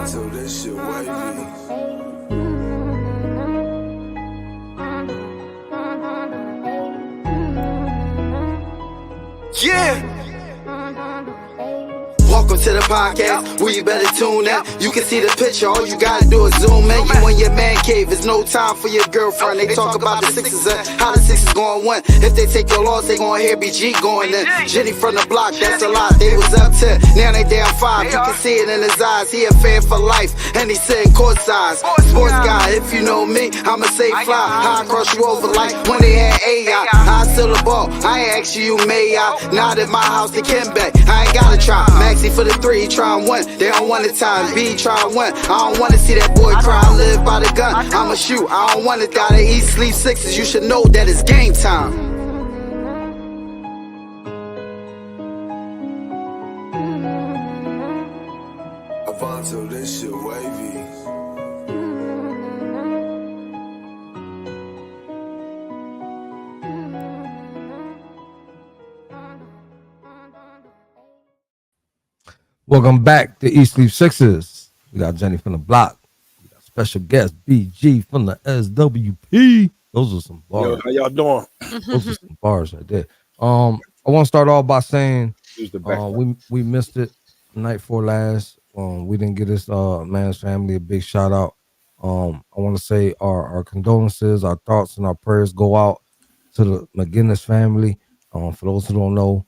Alfonso, this shit wavy. Yeah. Welcome to the podcast, where you better tune in. You can see the picture, all you gotta do is zoom in. You in your man cave, it's no time for your girlfriend. They talk about the Sixers and how the Sixers gon' win. If they take your loss, they gon' hear BG going in. Jenny from the block, that's a lot. They was up 10, now they down 5. You can see it in his eyes, he a fan for life, and he sitting courtside. Sports guy, if you know me, I'ma say fly. How I cross you over like when they had AI. I still the ball, I ain't ask you, may I? Not at my house, they can back. I ain't gotta try. Maxie for the 3, he try and win. They don't want the time. B try and win. I don't wanna see that boy cry. I live by the gun. I'ma shoot. I don't wanna die. They eat, sleep sixes. You should know that it's game time. Alfonso, this shit wavy. Welcome back to East Sleep Sixers. We got Jenny from the block. We got special guest BG from the SWP. Those are some bars. Yo, how y'all doing? Those are some bars right there. I want to start off by saying we missed it the night before last. We didn't get this man's family a big shout out. I want to say our condolences, our thoughts, and our prayers go out to the McGinnis family. For those who don't know,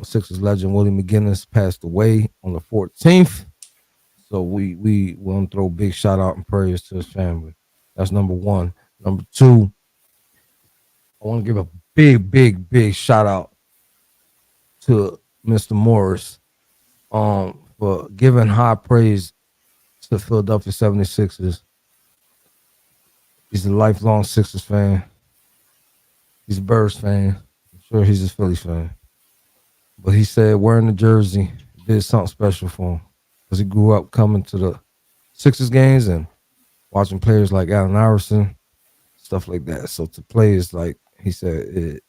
Sixers legend Willie McGinnis passed away on the 14th. So we want to throw a big shout out and prayers to his family. That's number one. Number two, I want to give a big shout out to Mr. Morris for giving high praise to the Philadelphia 76ers. He's a lifelong Sixers fan. He's a Birds fan. I'm sure he's a Phillies fan. But he said wearing the jersey did something special for him because he grew up coming to the Sixers games and watching players like Allen Iverson, stuff like that. So to play is like he said,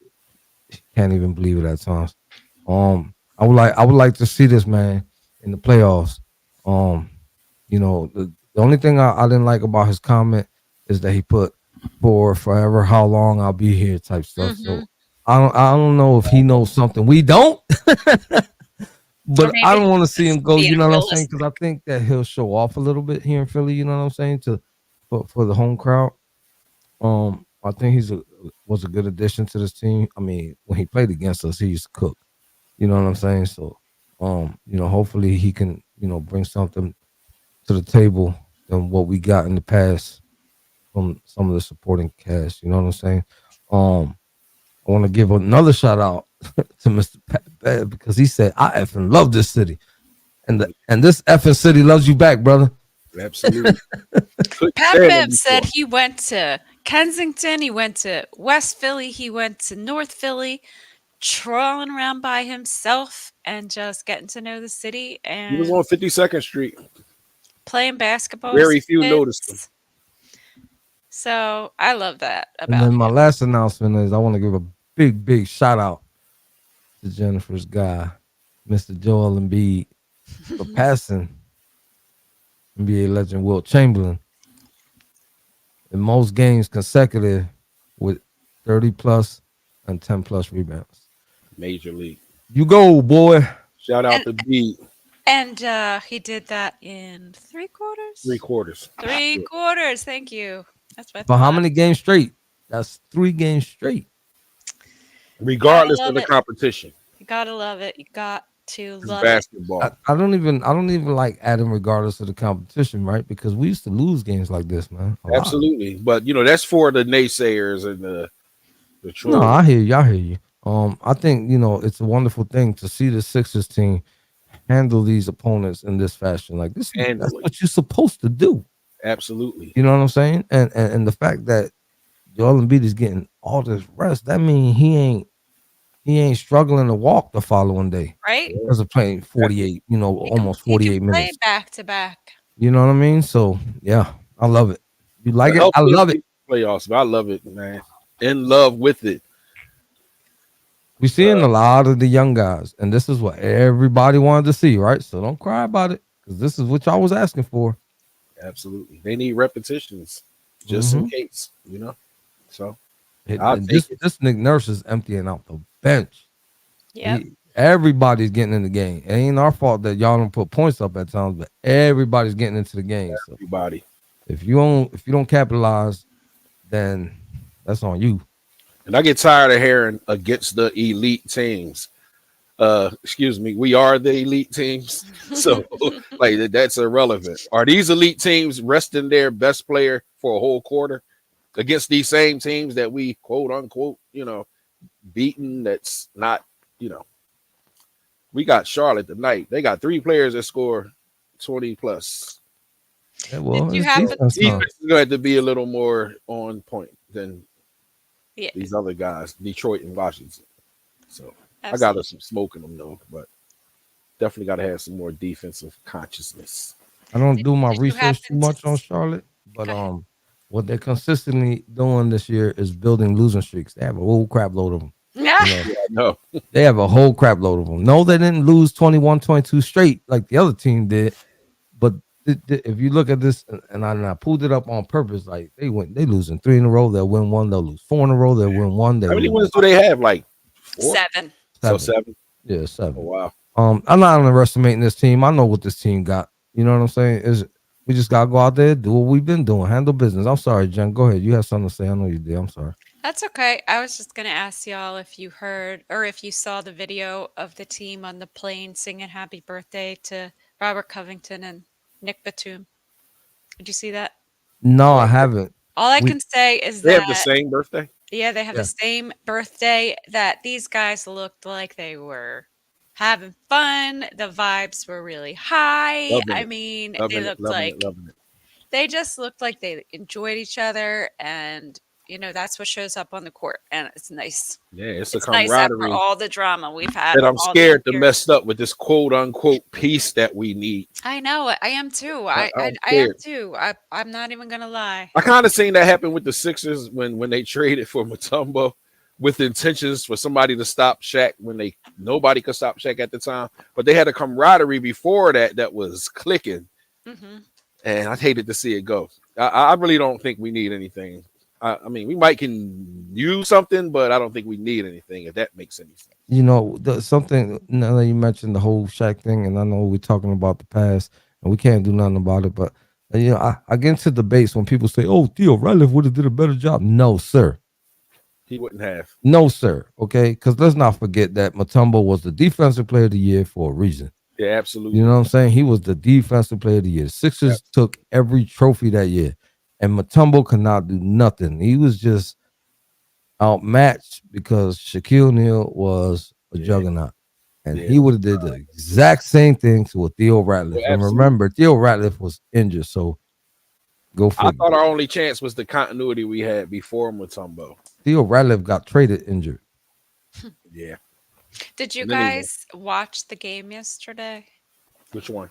he can't even believe it at times. I would like to see this man in the playoffs. You know, the only thing I didn't like about his comment is that he put for forever how long I'll be here type stuff. Mm-hmm. So I don't know if he knows something we don't, but I don't want to see him go. You know what I'm saying? Because I think that he'll show off a little bit here in Philly. You know what I'm saying? For the home crowd. I think was a good addition to this team. I mean, when he played against us, he used to cook. You know what I'm saying? So, you know, hopefully he can, you know, bring something to the table than what we got in the past from some of the supporting cast. You know what I'm saying? I want to give another shout out to Mr. Pat Bev because he said, I effing love this city. And this effing city loves you back, brother. Absolutely. Pat Bev said he went to Kensington, he went to West Philly, he went to North Philly, trolling around by himself and just getting to know the city. And he was on 52nd Street. Playing basketball. Very few noticed him. So I love that about And then my him. last announcement is I want to give a big shout out to Jennifer's guy, Mr. Joel Embiid, for passing NBA legend Wilt Chamberlain in most games consecutive with 30 plus and 10 plus rebounds. Major league. You go, boy. Shout out to B. And he did that in 3 quarters? 3 quarters. 3 quarters. Thank you. That's what I For how thought. many games straight? That's 3 games straight. Regardless of the competition. You gotta love it. You got to love basketball. I don't even like adding regardless of the competition, right? Because we used to lose games like this, man. Absolutely. But you know, that's for the naysayers and the trolls. No, I hear you. I think, you know, it's a wonderful thing to see the Sixers team handle these opponents in this fashion. Like this, that's what you're supposed to do. Absolutely. You know what I'm saying? And the fact that Joel Embiid is getting all this rest, that means he ain't struggling to walk the following day. Right. Because of playing 48, you know, almost 48 minutes. Play back to back. You know what I mean? So yeah, I love it. You like it? I love it. Playoffs, but I love it, man. In love with it. We're seeing a lot of the young guys, and this is what everybody wanted to see, right? So don't cry about it, because this is what y'all was asking for. Absolutely. They need repetitions just in case, you know. So I'll And take it. this Nick Nurse is emptying out the bench. Yep. Everybody's getting in the game. It ain't our fault that y'all don't put points up at times, but everybody's getting into the game. So Everybody. if you don't capitalize, then that's on you. And I get tired of hearing against the elite teams. Excuse me, we are the elite teams. So like that's irrelevant. Are these elite teams resting their best player for a whole quarter against these same teams that we quote unquote, beaten? That's not, we got Charlotte tonight. They got 3 players that score 20 plus. Yeah, well, Did you it's happen defense to- time. Defense is going to have to be a little more on point than Yeah. these other guys, Detroit and Washington. So I Absolutely. got some smoke in them though, but definitely got to have some more defensive consciousness. I don't do my Did you research happen too much to- on Charlotte, but Go ahead. what they're consistently doing this year is building losing streaks. They have a whole crap load of them. Yeah. You know, Yeah, no, they have a whole crap load of them. No, they didn't lose 21, 22 straight like the other team did. But if you look at this, and I pulled it up on purpose, like they losing 3 in a row, they'll win 1, they'll lose 4 in a row, they'll win 1. how many wins do they have? Like 4? 7. So 7. Yeah, 7. Oh, wow. I'm not underestimating this team. I know what this team got. You know what I'm saying? We just gotta go out there, do what we've been doing, handle business. I'm sorry, Jen. Go ahead. You have something to say. I know you did. I'm sorry. That's okay. I was just going to ask y'all if you heard or if you saw the video of the team on the plane singing happy birthday to Robert Covington and Nick Batum. Did you see that? No, I haven't. All I can say is They that have the same birthday. yeah, they have the same birthday, that these guys looked like they were having fun. The vibes were really high. Loving I it. mean, Loving they it, looked loving like it, loving it. they just looked like they enjoyed each other, and that's what shows up on the court, and it's nice. Yeah, it's It's a nice after camaraderie all the drama we've had. that I'm all scared these to years. mess up with this quote unquote peace that we need. I know it. I am too. I'm I am scared. too. I'm not even gonna lie. I kind of seen that happen with the Sixers when they traded for Mutombo with intentions for somebody to stop Shaq when nobody could stop Shaq at the time, but they had a camaraderie before that was clicking, Hmm. and I hated to see it go. I really don't think we need anything. I mean, we might can use something, but I don't think we need anything, if that makes any sense. You know, something now that you mentioned the whole Shaq thing, and I know we're talking about the past, and we can't do nothing about it. But I get into debates when people say, "Oh, Theo Ratliff would have did a better job." No, sir. He wouldn't have. No, sir. Okay, because let's not forget that Mutombo was the defensive player of the year for a reason. Yeah, absolutely. You know what I'm saying? He was the defensive player of the year. Sixers took every trophy that year, and Mutombo could not do nothing. He was just outmatched because Shaquille O'Neal was a juggernaut, and he would have did the exact same thing to a Theo Ratliff. Yeah, and absolutely. remember, Theo Ratliff was injured, so go I figure. thought our only chance was the continuity we had before Mutombo. Theo Ratliff got traded injured. Yeah. Did you And then he went. guys watch the game yesterday? Which one?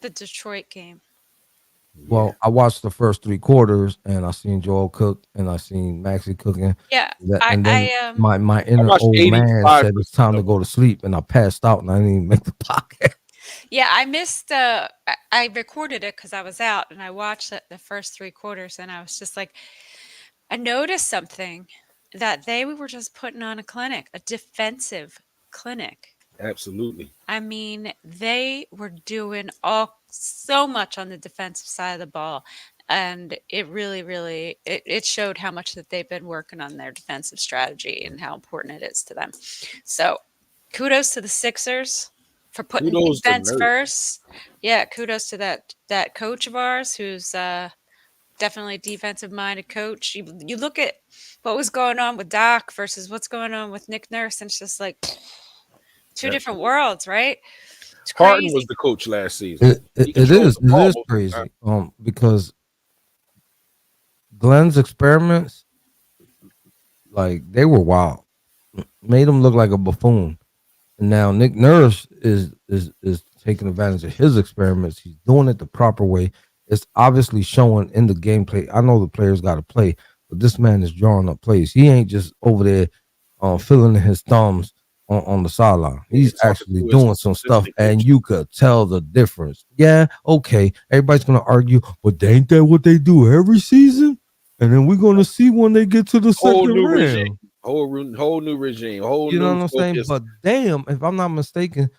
The Detroit game. Well, I watched the first 3 quarters, and I seen Joel cook, and I seen Maxie cooking. Yeah, And then I my inner watched old man 85% said it's time to go to sleep, and I passed out, and I didn't even make the pocket. yeah, I missed I recorded it because I was out, and I watched the first 3 quarters, and I was just like, I noticed something, that they were just putting on a defensive clinic. Absolutely. I mean, they were doing so much on the defensive side of the ball, and it really, really it showed how much that they've been working on their defensive strategy and how important it is to them. So, kudos to the Sixers for putting Kudos to defense Nurse. first. Yeah, kudos to that coach of ours who's definitely a defensive minded coach. You look at what was going on with Doc versus what's going on with Nick Nurse, and it's just like two different worlds, right? It's Harden crazy. was the coach last season. It controlled is the ball most of the crazy. time. Because Glenn's experiments, like, they were wild, made him look like a buffoon. And now Nick Nurse is taking advantage of his experiments. He's doing it the proper way. It's obviously showing in the gameplay. I know the players got to play, but this man is drawing up plays. He ain't just over there filling in his thumbs on the sideline. Yeah, He's talking actually to his doing some stuff, assistant and coach. you could tell the difference. Yeah, okay. Everybody's gonna argue, but ain't that what they do every season? And then we're gonna see when they get to the Whole second new regime, round. whole new regime, whole You know new what I'm saying? focus. But damn, if I'm not mistaken,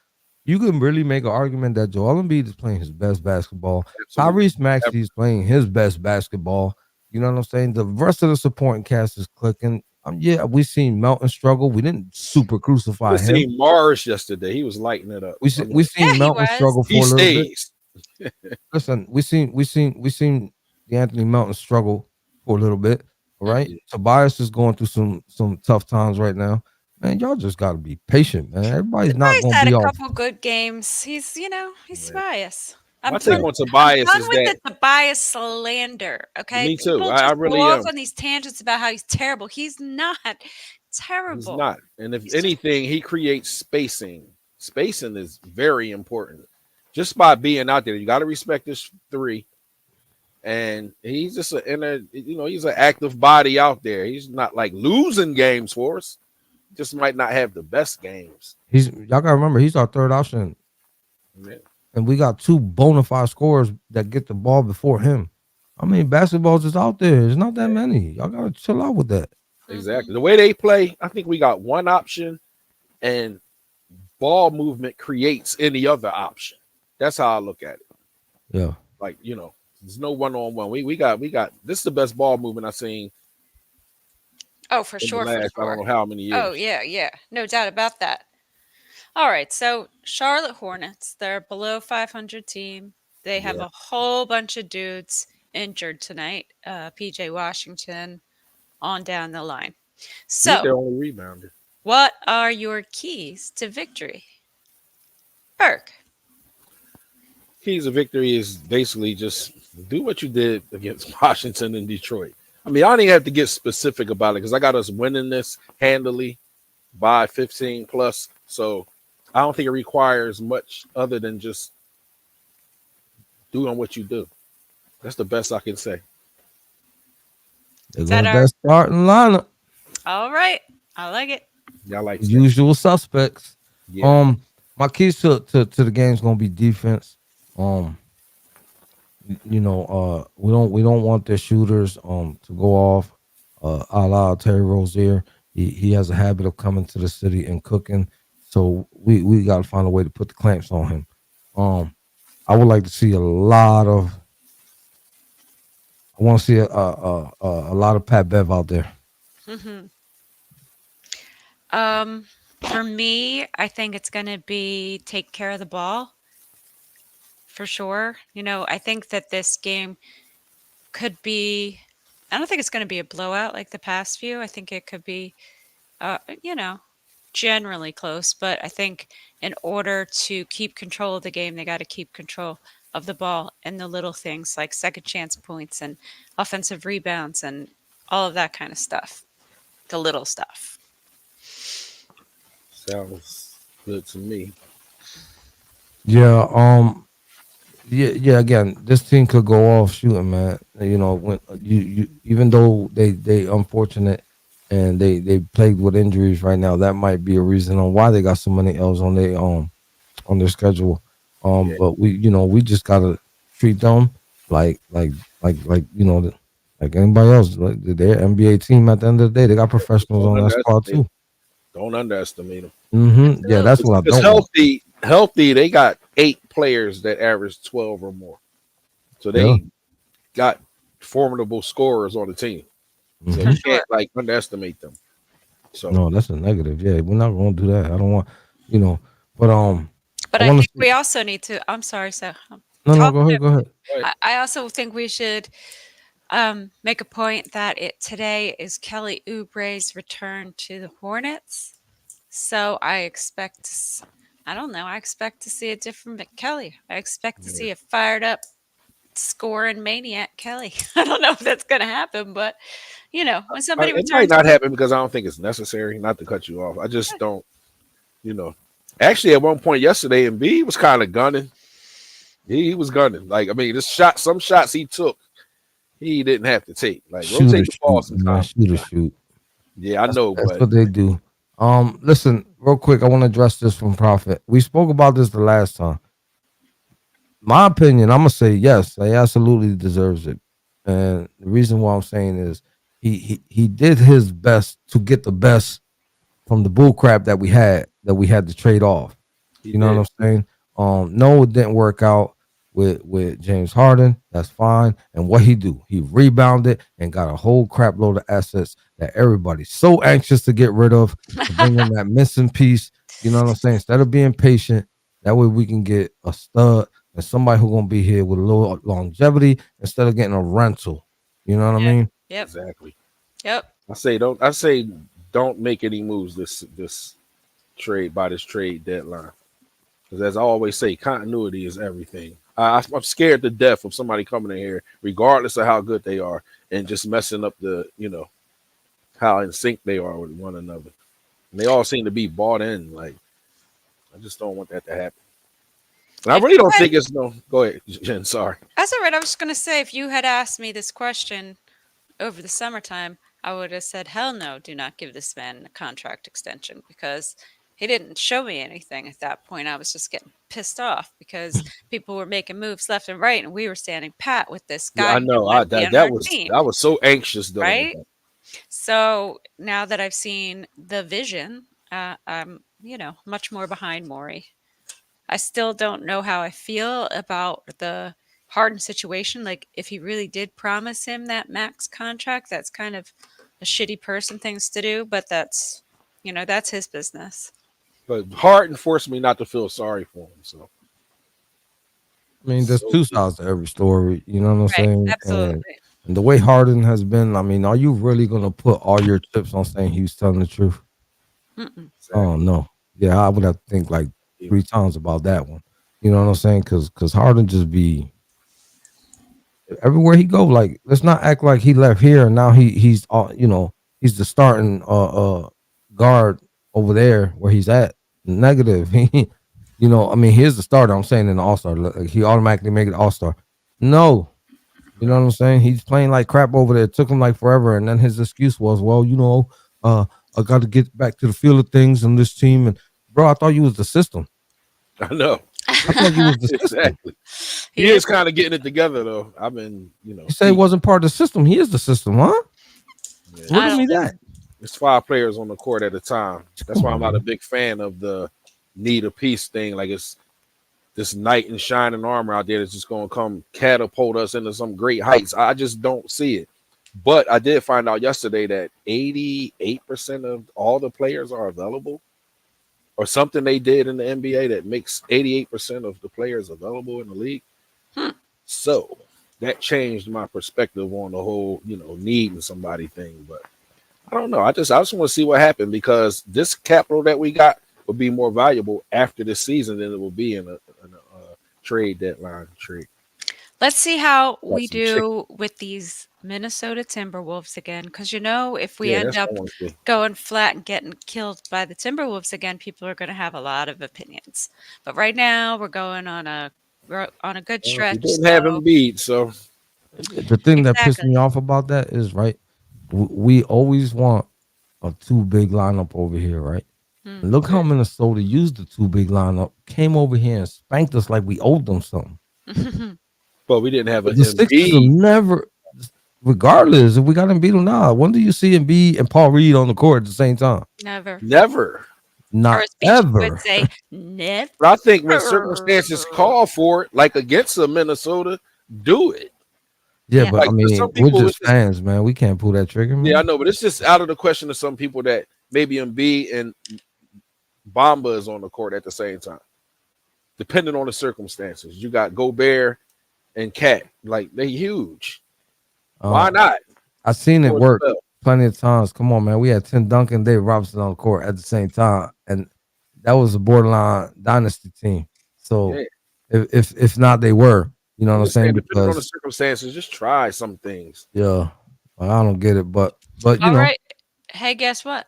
you can really make an argument that Joel Embiid is playing his best basketball. Absolutely. Tyrese Maxey is playing his best basketball. You know what I'm saying? The rest of the supporting cast is clicking. Yeah, we seen Melton struggle. We didn't super crucify I him. seen Mars yesterday. He was lighting it up. I mean, We seen Yeah, he Melton was. struggle he for a little bit. stays. Listen, we seen the Anthony Melton struggle for a little bit. All right. Yeah. Tobias is going through some tough times right now. Man, y'all just gotta be patient, man. Everybody's not Tobias gonna had be a off. couple good games. He's, he's Man. Tobias. My I'm take done. on I'm Tobias done is with that the Tobias slander. Okay, me too. people I just really go off am. on these tangents about how he's terrible. He's not He's terrible. not. And if He's just anything, he creates spacing. Spacing is very important. Just by being out there, you got to respect his three. And he's just he's an active body out there. He's not like losing games for us. Just might not have the best games. Y'all gotta remember he's our third option. Yeah. And we got two bona fide scorers that get the ball before him. I mean, basketball's just out there. There's not that many. Y'all gotta chill out with that. Exactly. The way they play, I think we got one option and ball movement creates any other option. That's how I look at it. Yeah. Like, there's no one-on-one. We got this is the best ball movement I've seen oh, for in the sure, for last I sure. don't know how many years. Oh yeah, no doubt about that. All right, so Charlotte Hornets, they're a below 500 team. They have Yeah. a whole bunch of dudes injured tonight. PJ Washington, on down the line. He's their So, only rebounder. what are your keys to victory? Burke. Keys of victory is basically just do what you did against Washington and Detroit. I mean, I don't even have to get specific about it because I got us winning this handily by 15 plus. So I don't think it requires much other than just doing what you do. That's the best I can say. They're Is going that to our- that starting lineup. All right, I like it. Y'all like that? Usual suspects. Yeah. My keys to the game's gonna be defense. We don't want their shooters to go off. A la Terry Rozier. He has a habit of coming to the city and cooking. So we got to find a way to put the clamps on him. I would like to see a lot of Pat Bev out there. For me, I think it's going to be take care of the ball for sure. I think that this game could be, I don't think it's going to be a blowout like the past few. I think it could be, generally close. But I think in order to keep control of the game, they got to keep control of the ball and the little things like second chance points and offensive rebounds and all of that kind of stuff. The little stuff. Sounds good to me. Yeah. Yeah. Again, this team could go off shooting, man. When you even though they unfortunate and they plagued with injuries right now, that might be a reason on why they got so many L's on their schedule. But we just gotta treat them like anybody else. Like they're NBA team at the end of the day. They got professionals on that squad too. Don't underestimate them. Mm-hmm. Yeah, that's what I don't want. Healthy, they got 8 players that average 12 or more. So they got formidable scorers on the team. So you can't underestimate them. So No, that's a negative. Yeah, we're not going to do that. I don't want, But I think we also need to. I'm sorry, so no, go ahead. I also think we should make a point that today is Kelly Oubre's return to the Hornets. So I expect to see a different Kelly. I expect to see a fired up, scoring maniac Kelly. I don't know if that's going to happen, but when somebody it returns, might not happen because I don't think it's necessary. Not to cut you off, I just don't. Actually, at one point yesterday, Embiid was kind of gunning. He was gunning. Like, I mean, some shots he took, he didn't have to take. Like, rotate the ball sometimes. Shoot. Yeah, I know, That's but what they do. Listen, real quick, I want to address this from Prophet. We spoke about this the last time. My opinion, I'm gonna say yes, he absolutely deserves it. And the reason why I'm saying is he did his best to get the best from the bull crap that we had to trade off. He You know did. what I'm saying? No, it didn't work out with James Harden. That's fine. And what he do? He rebounded and got a whole crap load of assets that everybody's so anxious to get rid of, to bring in that missing piece. You know what I'm saying? Instead of being patient, that way we can get a stud and somebody who's gonna be here with a little longevity instead of getting a rental. You know what I mean? Yep. Exactly. Yep. I say don't make any moves this trade deadline. Because as I always say, continuity is everything. I'm scared to death of somebody coming in here, regardless of how good they are, and just messing up how in sync they are with one another. And they all seem to be bought in. Like, I just don't want that to happen. And I really don't think it's no. Go ahead, Jen. Sorry. That's all right. I was just gonna say, if you had asked me this question over the summertime, I would have said, hell no, do not give this man a contract extension, because he didn't show me anything at that point. I was just getting pissed off because people were making moves left and right, and we were standing pat with this guy. Yeah, I know. I was so anxious though. Right? So now that I've seen the vision, I'm much more behind Maury. I still don't know how I feel about the Harden situation. Like, if he really did promise him that max contract, that's kind of a shitty person things to do, but that's his business. But Harden forced me not to feel sorry for him. So I mean, there's two sides to every story. You know what I'm saying? Absolutely. And the way Harden has been, I mean, are you really gonna put all your chips on saying he was telling the truth? Mm-mm. Oh no. Yeah, I would have to think like 3 times about that one. You know what I'm saying? Because Harden just be everywhere he go. Like, let's not act like he left here and now he's he's the starting guard over there where he's at. Negative. I mean, here's the starter. I'm saying in the All-Star. Like, he automatically make it All-Star. No. You know what I'm saying? He's playing like crap over there. It took him like forever. And then his excuse was, well, I got to get back to the field of things in this team. And bro, I thought you was the system. I know. I thought you was the system. Exactly. He is kind of getting it together though. I've been, You say he wasn't part of the system. He is the system, huh? Yeah. What do you mean that? It's 5 players on the court at a time. That's why I'm not a big fan of the need a piece thing. Like, it's this knight in shining armor out there that's just going to come catapult us into some great heights. I just don't see it. But I did find out yesterday that 88% of all the players are available, or something they did in the NBA that makes 88% of the players available in the league. So that changed my perspective on the whole, needing somebody thing. But I don't know. I just want to see what happened, because this capital that we got will be more valuable after this season than it will be in a trade deadline trade. Let's see how we do with these Minnesota Timberwolves again, because if we end up going flat and getting killed by the Timberwolves again, people are going to have a lot of opinions. But right now, we're going on a good stretch. We didn't have him beat, so the thing that pissed me off about that is, right, we always want a 2 big lineup over here, right? And look how Minnesota used the 2 big lineup, came over here and spanked us like we owed them something. But we didn't have the Sixers will never, regardless if we got Embiid or not. When do you see Embiid and Paul Reed on the court at the same time? Never. Not ever. Would say never. But I think when circumstances call for it, like against Minnesota, do it. Yeah, but I mean, we're just fans, man. We can't pull that trigger, man. Yeah, I know, but it's just out of the question of some people that maybe Embiid and Bamba is on the court at the same time, depending on the circumstances. You got Gobert and Cat, like, they're huge. Why not? I've seen it work plenty of times. Come on, man. We had Tim Duncan, Dave Robinson on the court at the same time, and that was a borderline dynasty team. So if not, they were. You know what I'm saying? Depending on the circumstances, just try some things. Yeah, I don't get it, but you know. All right. Hey, guess what?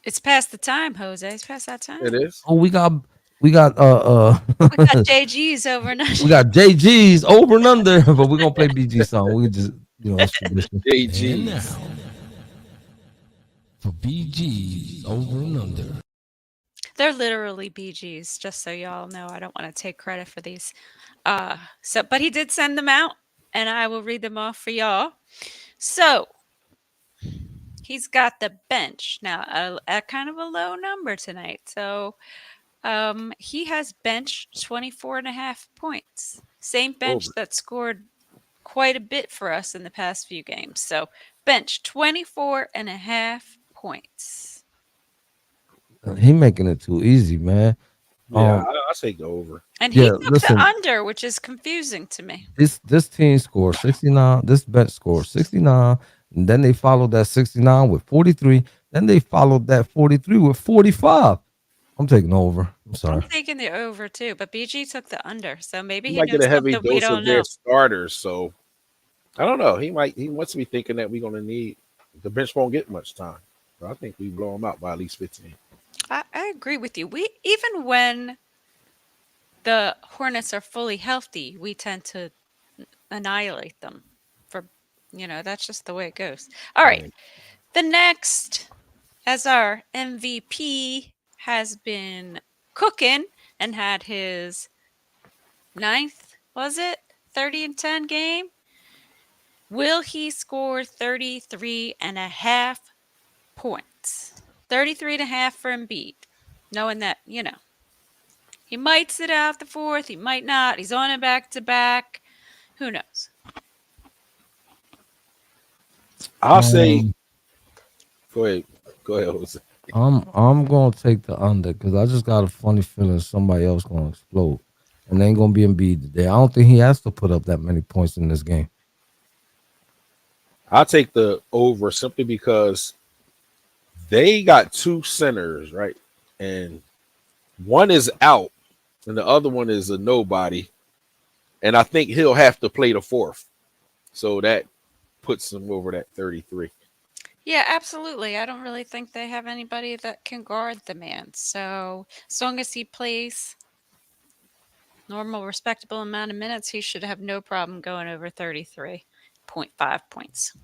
It's past the time, Jose. It's past that time. It is. Oh, we got we got JG's over and under. We got JG's over and under, but we're gonna play BG song. We just it's tradition. JG. for BG's over and under. They're literally BGs, just so y'all know. I don't want to take credit for these. But he did send them out, and I will read them off for y'all. So he's got the bench now, a kind of a low number tonight. So he has benched 24.5 points. Same bench Over. that scored quite a bit for us in the past few games. So bench 24.5 points. He making it too easy, man. Yeah, I take the over. And he Yeah, took listen. the under, which is confusing to me. This team scored 69. This bench scored 69, and then they followed that 69 with 43. Then they followed that 43 with 45. I'm taking over. I'm sorry. I'm taking the over too, but BG took the under, so maybe He he might get knows a heavy something we dose don't of know. their starters, so I don't know. He wants to be thinking that we're gonna need the bench won't get much time. But I think we blow him out by at least 15. I agree with you. We even when the Hornets are fully healthy, we tend to annihilate them. That's just the way it goes. All right. Yeah. The next, as our MVP, has been cooking and had his ninth, was it? 30-10 game. Will he score 33.5 points? 33.5 for Embiid. Knowing that, he might sit out the fourth, he might not. He's on a back-to-back. Who knows? I'll say go ahead, Jose. I'm gonna take the under because I just got a funny feeling somebody else gonna explode, and they ain't gonna be Embiid today. I don't think he has to put up that many points in this game. I'll take the over simply because they got two centers, right? And one is out and the other one is a nobody. And I think he'll have to play the fourth. So that puts him over that 33. Yeah, absolutely. I don't really think they have anybody that can guard the man. So as long as he plays normal, respectable amount of minutes, he should have no problem going over 33.5 points.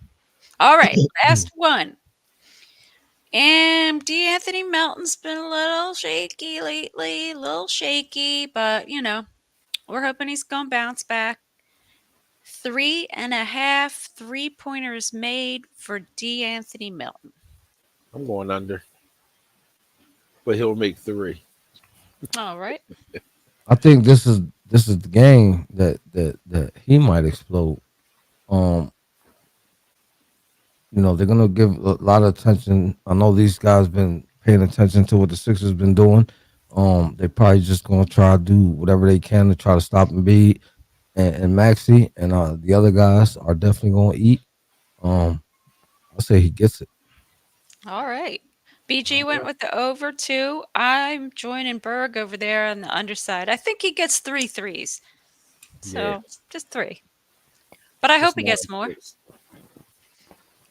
All right, last one. And D'Anthony Melton's been a little shaky lately, but we're hoping he's gonna bounce back. 3.5 3-pointers made for D'Anthony Melton. I'm going under. But he'll make 3. All right. I think this is the game that he might explode. They're gonna give a lot of attention. I know these guys been paying attention to what the Sixers been doing. They probably just gonna try to do whatever they can to try to stop Embiid and Maxey, and the other guys are definitely gonna eat. I say he gets it. All right. BG went with the over 2. I'm joining Berg over there on the underside. I think he gets 3 threes. So just 3. But I hope he gets more.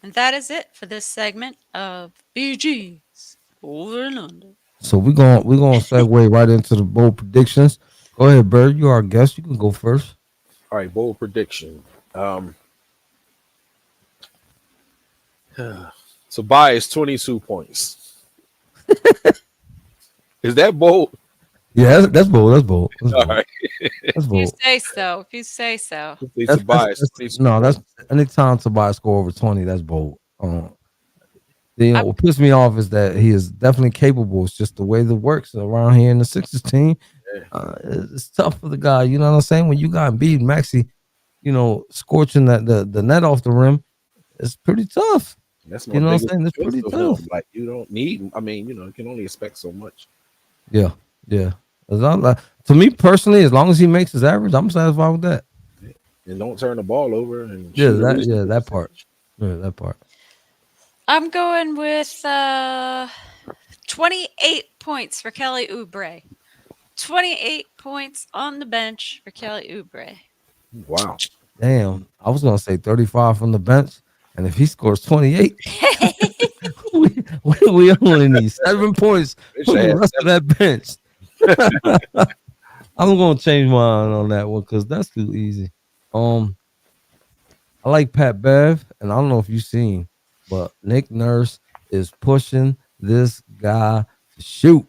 And that is it for this segment of BG's Over and Under. So we're gonna segue right into the bold predictions. Go ahead, Bird. You are our guest. You can go first. All right, bold prediction. Tobias 22 points. Is that bold? Yeah, that's bold. That's bold. That's bold. All right. That's bold. If you say so. That's anytime Tobias score over 20, that's bold. What pisses me off is that he is definitely capable. It's just the way that works around here in the Sixers team. It's tough for the guy. You know what I'm saying? When you got Embiid, Maxey, scorching the net off the rim, it's pretty tough. That's what I'm saying? It's pretty tough. Like you don't need. I mean, you can only expect so much. Yeah. To me personally, as long as he makes his average, I'm satisfied with that. And don't turn the ball over. And that part. Yeah, that part. I'm going with 28 points for Kelly Oubre. 28 points on the bench for Kelly Oubre. Wow. Damn. I was going to say 35 from the bench. And if he scores 28, we only need 7 points from the rest of that bench. I'm going to change mine on that one because that's too easy. I like Pat Bev, and I don't know if you've seen, but Nick Nurse is pushing this guy to shoot.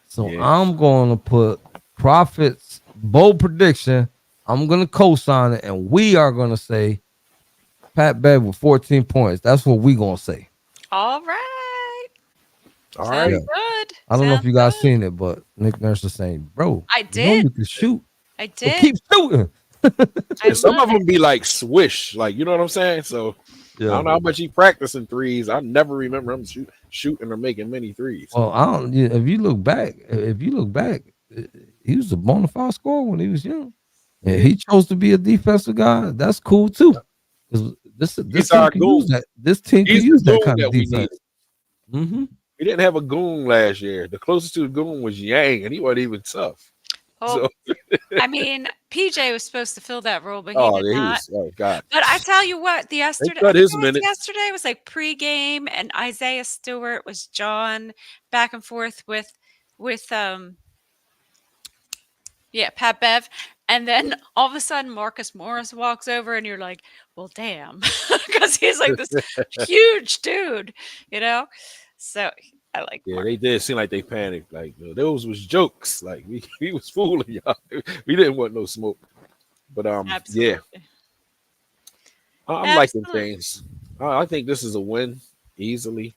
So I'm going to put Prophet's bold prediction. I'm going to co-sign it, and we are going to say Pat Bev with 14 points. That's what we're going to say. All right. All Sounds right. good. I don't know if you guys Sounds seen it, but Nick Nurse is saying, bro, I you know did. you can shoot. I So did. keep shooting. And some love of them be like swish, like you know what I'm saying. So I don't know how much he practicing threes. I never remember him shooting or making many threes. Well, I don't. If you look back, he was a bona fide scorer when he was young. And he chose to be a defensive guy. That's cool too. Because this He's team our can goon. use that. This team can He's use the that goon kind that of we defense. need. Mm-hmm. We didn't have a goon last year. The closest to a goon was Yang, and he wasn't even tough. Oh, So, I mean, PJ was supposed to fill that role, but he oh, did yeah, he not. was. Oh God, But I tell you what, they cut his minutes. yesterday was like pregame, and Isaiah Stewart was John back and forth with Pat Bev, and then all of a sudden Marcus Morris walks over, and you're like, well, damn, because he's like this huge dude, you know. So I like. Yeah, Marcus. they did seem like they panicked. Like those was jokes. Like we was fooling y'all. We didn't want no smoke. But Absolutely. yeah, I'm liking Absolutely. things. I think this is a win easily.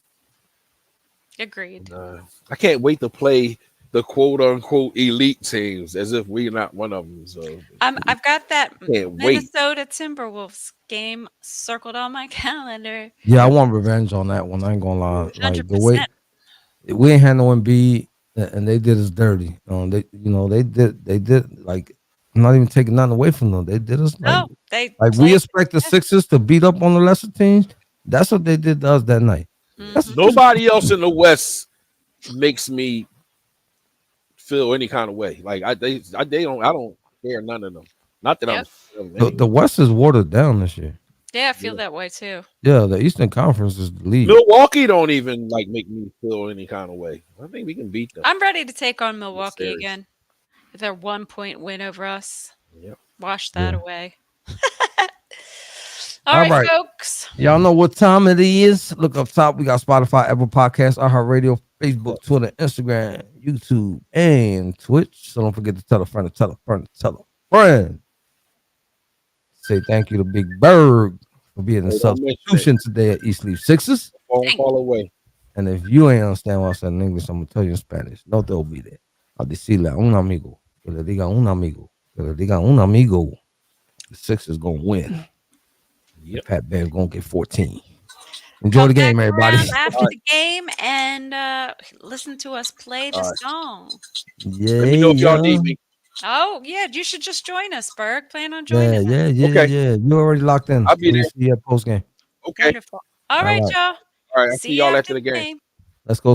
Agreed. And, I can't wait to play the quote unquote elite teams as if we're not one of them. So I've got that can't wait. Minnesota Timberwolves game circled on my calendar. Yeah, I want revenge on that one. I ain't gonna lie. Like the 100%. way we ain't had no Embiid, and they did us dirty. They did like. I'm not even taking nothing away from them. They did us like, They like we played- expect the Sixers to beat up on the lesser teams. That's what they did to us that night. That's Mhm. Nobody else in the West makes me feel any kind of way. Like I don't care none of them. Not that Yep. The West is watered down this year. Yeah, I feel that way too. Yeah, the Eastern Conference is the lead. Milwaukee don't even like make me feel any kind of way. I think we can beat them. I'm ready to take on Milwaukee series. again. With their 1-point win over us. Yep. Wash that Yeah. away. All All right, right. folks. Y'all know what time it is. Look up top. We got Spotify, Apple Podcasts, iHeartRadio, Facebook, Twitter, Instagram, YouTube, and Twitch. So don't forget to tell a friend to tell a friend to tell a friend. Say thank you to Big Berg for being a Hey, don't miss substitution today at East Leaf Sixers. Phone call away. And if you ain't understand what I said in English, I'm gonna tell you in Spanish. No te olvides. A decirle a un amigo. Que le diga un amigo. Que le diga un amigo. The Sixers gonna win. Yep. Pat Bear's gonna get 14. Enjoy the game, Come back everybody. around after the game and listen to us play the All right. song. Yeah, Let me know if y'all need me. Oh, yeah. You should just join us, Berg. Plan on Yeah, joining us. yeah. Okay. You already locked in. I'll be We'll there. see you at post game. Okay. Wonderful. All right, right. y'all. All right. I'll see y'all after the game. Let's go.